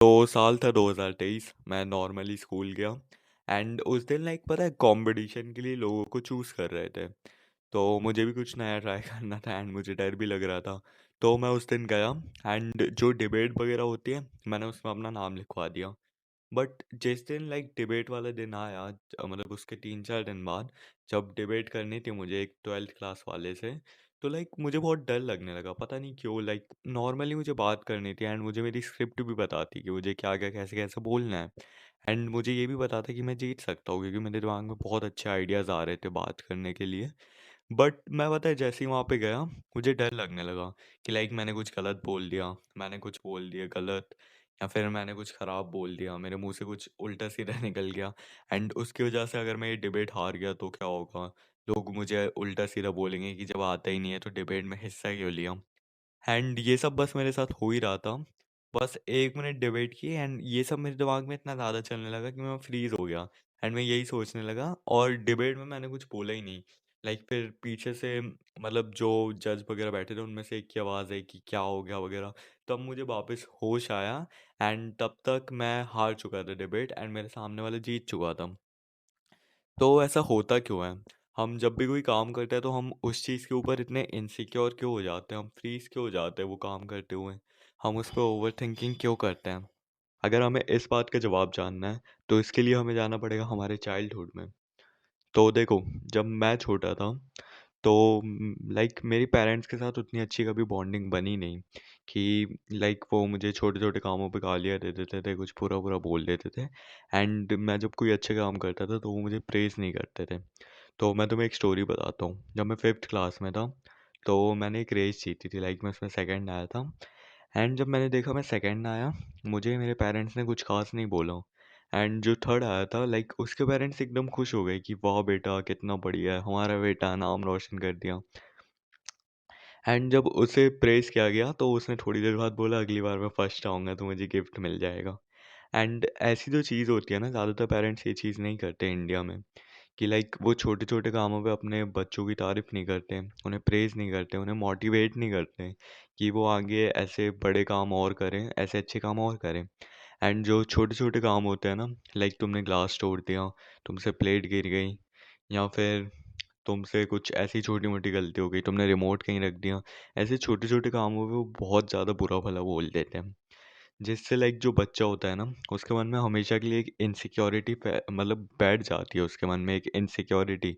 तो साल था 2023। मैं नॉर्मली स्कूल गया एंड उस दिन लाइक पता है कंपटीशन के लिए लोगों को चूज़ कर रहे थे। तो मुझे भी कुछ नया ट्राई करना था एंड मुझे डर भी लग रहा था। तो मैं उस दिन गया एंड जो डिबेट वगैरह होती है मैंने उसमें अपना नाम लिखवा दिया। बट जिस दिन लाइक डिबेट वाला दिन आया मतलब उसके 3-4 दिन बाद जब डिबेट करनी थी मुझे एक 12th क्लास वाले से, तो लाइक मुझे बहुत डर लगने लगा, पता नहीं क्यों। लाइक नॉर्मली मुझे बात करनी थी एंड मुझे मेरी स्क्रिप्ट भी पता थी कि मुझे क्या क्या कैसे कैसे बोलना है। एंड मुझे ये भी पता था कि मैं जीत सकता हूँ क्योंकि मेरे दिमाग में बहुत अच्छे आइडियाज़ आ रहे थे बात करने के लिए। बट मैं पता है जैसे ही वहाँ पे गया मुझे डर लगने लगा कि लाइक मैंने कुछ गलत बोल दिया, मैंने कुछ बोल दिया गलत, या फिर मैंने कुछ ख़राब बोल दिया, मेरे मुंह से कुछ उल्टा सीधा निकल गया। एंड उसकी वजह से अगर मैं ये डिबेट हार गया तो क्या होगा? लोग मुझे उल्टा सीधा बोलेंगे कि जब आता ही नहीं है तो डिबेट में हिस्सा क्यों लिया। एंड ये सब बस मेरे साथ हो ही रहा था। बस 1 मिनट डिबेट की एंड ये सब मेरे दिमाग में इतना ज़्यादा चलने लगा कि मैं फ्रीज हो गया। एंड मैं यही सोचने लगा और डिबेट में मैंने कुछ बोला ही नहीं। लाइक फिर पीछे से मतलब जो जज वगैरह बैठे थे उनमें से एक की आवाज़ आई कि क्या हो गया वगैरह। तब मुझे वापस होश आया एंड तब तक मैं हार चुका था डिबेट एंड मेरे सामने वाला जीत चुका था। तो ऐसा होता क्यों है? हम जब भी कोई काम करते हैं तो हम उस चीज़ के ऊपर इतने इनसिक्योर क्यों हो जाते हैं, हम फ्रीज क्यों हो जाते हैं वो काम करते हुए, हम उस पर ओवर थिंकिंग क्यों करते हैं? अगर हमें इस बात का जवाब जानना है तो इसके लिए हमें जाना पड़ेगा हमारे चाइल्डहुड में। तो देखो, जब मैं छोटा था तो लाइक मेरी पेरेंट्स के साथ उतनी अच्छी कभी बॉन्डिंग बनी नहीं कि लाइक वो मुझे छोटे छोटे कामों पे गालियाँ दे देते थे, कुछ पूरा पूरा बोल देते थे। एंड मैं जब कोई अच्छे काम करता था तो वो मुझे प्रेज़ नहीं करते थे। तो मैं तुम्हें एक स्टोरी बताता हूँ। जब मैं 5th क्लास में था तो मैंने एक रेस जीती थी, लाइक मैं उसमें सेकंड आया था। एंड जब मैंने देखा मैं सेकंड आया, मुझे मेरे पेरेंट्स ने कुछ खास नहीं बोला। एंड जो थर्ड आया था लाइक उसके पेरेंट्स एकदम खुश हो गए कि वाह बेटा कितना बढ़िया है, हमारा बेटा नाम रोशन कर दिया। एंड जब उसे प्रेज़ किया गया तो उसने थोड़ी देर बाद बोला अगली बार मैं फर्स्ट आऊँगा तो मुझे गिफ्ट मिल जाएगा। एंड ऐसी जो चीज़ होती है ना, ज़्यादातर पेरेंट्स ये चीज़ नहीं करते इंडिया में कि लाइक वो छोटे छोटे कामों पे अपने बच्चों की तारीफ़ नहीं करते, उन्हें प्रेज़ नहीं करते, उन्हें मोटिवेट नहीं करते कि वो आगे ऐसे बड़े काम और करें, ऐसे अच्छे काम और करें। एंड जो छोटे छोटे काम होते हैं ना, लाइक तुमने ग्लास तोड़ दिया, तुमसे प्लेट गिर गई, या फिर तुमसे कुछ ऐसी छोटी मोटी गलती हो गई, तुमने रिमोट कहीं रख दिया, ऐसे छोटे छोटे कामों पे वो बहुत ज़्यादा बुरा भला बोल देते हैं। जिससे लाइक जो बच्चा होता है ना उसके मन में हमेशा के लिए एक इनसिक्योरिटी मतलब बैठ जाती है, उसके मन में एक इनसिक्योरिटी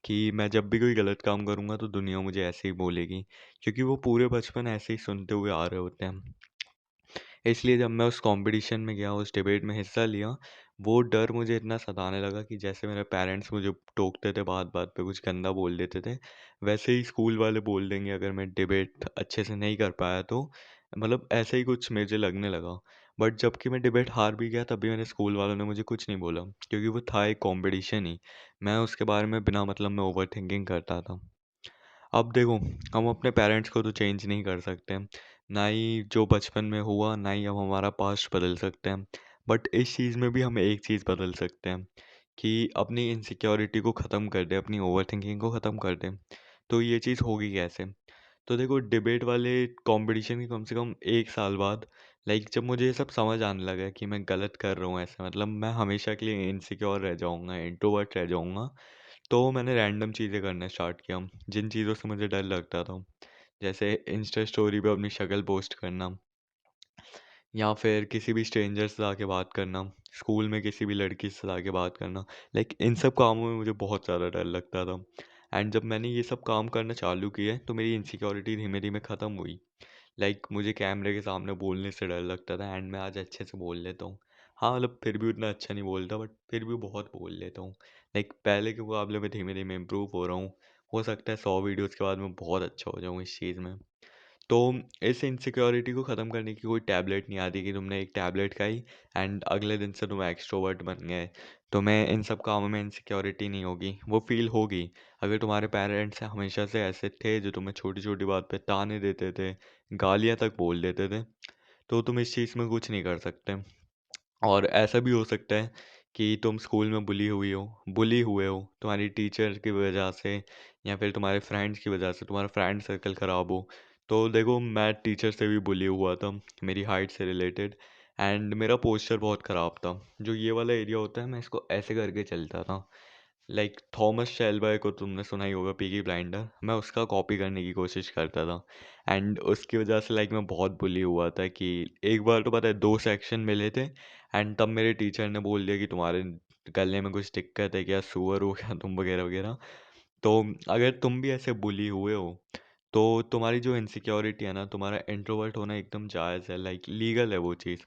कि मैं जब भी कोई गलत काम करूँगा तो दुनिया मुझे ऐसे ही बोलेगी, क्योंकि वो पूरे बचपन ऐसे ही सुनते हुए आ रहे होते हैं। इसलिए जब मैं उस कंपटीशन में गया, उस डिबेट में हिस्सा लिया, वो डर मुझे इतना सताने लगा कि जैसे मेरे पेरेंट्स मुझे टोकते थे बात-बात पे, कुछ गंदा बोल देते थे, वैसे ही स्कूल वाले बोल देंगे अगर मैं डिबेट अच्छे से नहीं कर पाया तो। मतलब ऐसा ही कुछ मुझे लगने लगा। बट जबकि मैं डिबेट हार भी गया तब भी मेरे स्कूल वालों ने मुझे कुछ नहीं बोला, क्योंकि वो था एक कॉम्पिटिशन ही। मैं उसके बारे में बिना मतलब में ओवरथिंकिंग करता था। अब देखो, हम अपने पेरेंट्स को तो चेंज नहीं कर सकते, ना ही जो बचपन में हुआ, ना ही हम हमारा पास्ट बदल सकते हैं। बट इस चीज़ में भी हम एक चीज़ बदल सकते हैं कि अपनी इनसिक्योरिटी को ख़त्म कर दें, अपनी ओवरथिंकिंग को ख़त्म कर दें। तो ये चीज़ होगी कैसे? तो देखो, डिबेट वाले कंपटीशन के कम से कम 1 साल बाद लाइक जब मुझे ये सब समझ आने लगा कि मैं गलत कर रहा हूँ, ऐसे मतलब मैं हमेशा के लिए इनसिक्योर रह जाऊँगा, इंट्रोवर्ट रह जाऊँगा। तो मैंने रैंडम चीज़ें करना स्टार्ट किया, जिन चीज़ों से मुझे डर लगता था। जैसे इंस्टा स्टोरी पे अपनी शक्ल पोस्ट करना, या फिर किसी भी स्ट्रेंजर से जाके बात करना, स्कूल में किसी भी लड़की से जाके बात करना। लाइक इन सब कामों में मुझे बहुत ज़्यादा डर लगता था। एंड जब मैंने ये सब काम करना चालू किए तो मेरी इनसिक्योरिटी धीमे-धीमे ख़त्म हुई। लाइक मुझे कैमरे के सामने बोलने से डर लगता था एंड मैं आज अच्छे से बोल लेता हूँ। हाँ, मतलब फिर भी उतना अच्छा नहीं बोलता बट फिर भी बहुत बोल लेता हूँ। लाइक पहले के मुकाबले में धीमे-धीमे इम्प्रूव हो रहा हूँ। हो सकता है 100 वीडियोज़ के बाद मैं बहुत अच्छा हो जाऊँ इस चीज़ में। तो इस इनसिक्योरिटी को ख़त्म करने की कोई टैबलेट नहीं आती कि तुमने एक टैबलेट खाई एंड अगले दिन से तुम एक्सट्रोवर्ट बन गए। तुम्हें इन सब कामों में इनसिक्योरिटी नहीं होगी, वो फील होगी। अगर तुम्हारे पेरेंट्स हमेशा से ऐसे थे जो तुम्हें छोटी छोटी बात पे ताने देते थे, गालियाँ तक बोल देते थे, तो तुम इस चीज़ में कुछ नहीं कर सकते। और ऐसा भी हो सकता है कि तुम स्कूल में बुली हुए हो तुम्हारी टीचर की वजह से, या फिर तुम्हारे फ्रेंड्स की वजह से, तुम्हारा फ्रेंड सर्कल ख़राब हो। तो देखो, मैं टीचर से भी बुली हुआ था मेरी हाइट से रिलेटेड। एंड मेरा पोस्चर बहुत ख़राब था। जो ये वाला एरिया होता है मैं इसको ऐसे करके चलता था। लाइक थॉमस शेल्बी को तुमने सुना ही होगा, पीकी ब्लाइंडर, मैं उसका कॉपी करने की कोशिश करता था। एंड उसकी वजह से लाइक मैं बहुत बुली हुआ था कि एक बार तो पता है 2 सेक्शन मिले थे। एंड तब मेरे टीचर ने बोल दिया कि तुम्हारे गले में कुछ दिक्कत है क्या, सुअर हो क्या तुम, वगैरह वगैरह। तो अगर तुम भी ऐसे बुली हुए हो तो तुम्हारी जो इनसिक्योरिटी है ना, तुम्हारा इंट्रोवर्ट होना एकदम जायज़ है, लाइक लीगल है वो चीज़।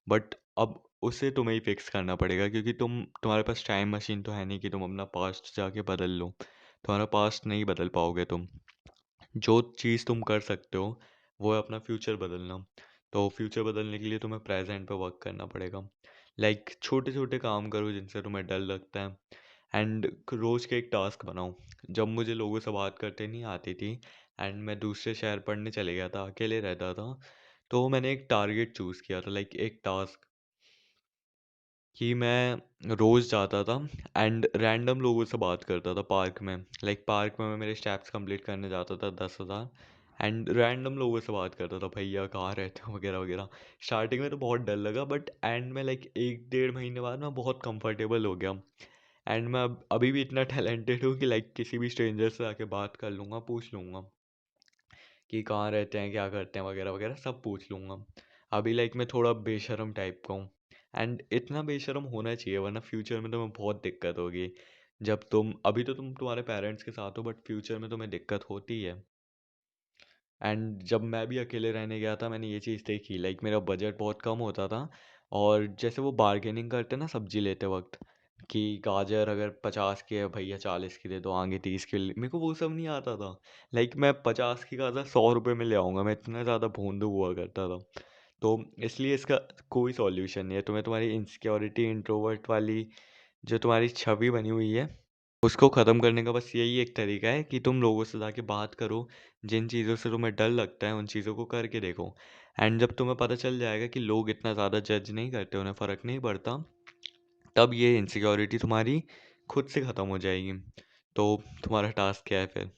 बट अब उसे तुम्हें ही फिक्स करना पड़ेगा, क्योंकि तुम्हारे पास टाइम मशीन तो है नहीं कि तुम अपना पास्ट जाके बदल लो। तुम्हारा पास्ट नहीं बदल पाओगे तुम। जो चीज़ तुम कर सकते हो वो है अपना फ्यूचर बदलना। तो फ्यूचर बदलने के लिए तुम्हें प्रेजेंट पे वर्क करना पड़ेगा। लाइक छोटे छोटे काम करो जिनसे तुम्हें डर लगता है। एंड रोज़ के एक टास्क बनाओ। जब मुझे लोगों से बात करते नहीं आती थी एंड मैं दूसरे शहर पढ़ने चले गया था, अकेले रहता था, तो मैंने एक टारगेट चूज़ किया था, लाइक एक टास्क, कि मैं रोज़ जाता था एंड रैंडम लोगों से बात करता था पार्क में। लाइक पार्क में मैं मेरे स्टेप्स कंप्लीट करने जाता था 10,000, एंड रैंडम लोगों से बात करता था, भैया कहाँ रहते हो, वगैरह वगैरह। स्टार्टिंग में तो बहुत डर लगा, बट एंड में लाइक 1 डेढ़ महीने बाद मैं बहुत कंफर्टेबल हो गया। एंड मैं अभी भी इतना टैलेंटेड हूँ कि लाइक किसी भी स्ट्रेंजर से आके बात कर लूँगा, पूछ लूँगा कि कहाँ रहते हैं, क्या करते हैं, वगैरह वगैरह सब पूछ लूँगा। अभी लाइक मैं थोड़ा बेशरम टाइप का हूँ। एंड इतना बेशरम होना चाहिए, वरना फ्यूचर में तुम्हें बहुत दिक्कत होगी। जब तुम अभी तो तुम तुम्हारे पेरेंट्स के साथ हो, बट फ्यूचर में तुम्हें दिक्कत होती है। एंड जब मैं भी अकेले रहने गया था मैंने ये चीज़ देखी, लाइक मेरा बजट बहुत कम होता था। और जैसे वो बार्गेनिंग करते ना सब्जी लेते वक्त, कि गाजर अगर 50 की है भैया 40 की दे दो, आगे 30 की मेरे को वो सब नहीं आता था। लाइक मैं 50 की गाजर 100 रुपये में ले आऊँगा, मैं इतना ज़्यादा भोंदू हुआ करता था। तो इसलिए इसका कोई सॉल्यूशन नहीं है। तुम्हें तुम्हारी इनसिक्योरिटी, इंट्रोवर्ट वाली जो तुम्हारी छवि बनी हुई है, उसको ख़त्म करने का बस यही एक तरीका है कि तुम लोगों से जाके बात करो। जिन चीज़ों से तुम्हें डर लगता है उन चीज़ों को करके देखो। एंड जब तुम्हें पता चल जाएगा कि लोग इतना ज़्यादा जज नहीं करते, उन्हें फ़र्क नहीं पड़ता, तब ये इनसिक्योरिटी तुम्हारी खुद से ख़त्म हो जाएगी। तो तुम्हारा टास्क क्या है फिर?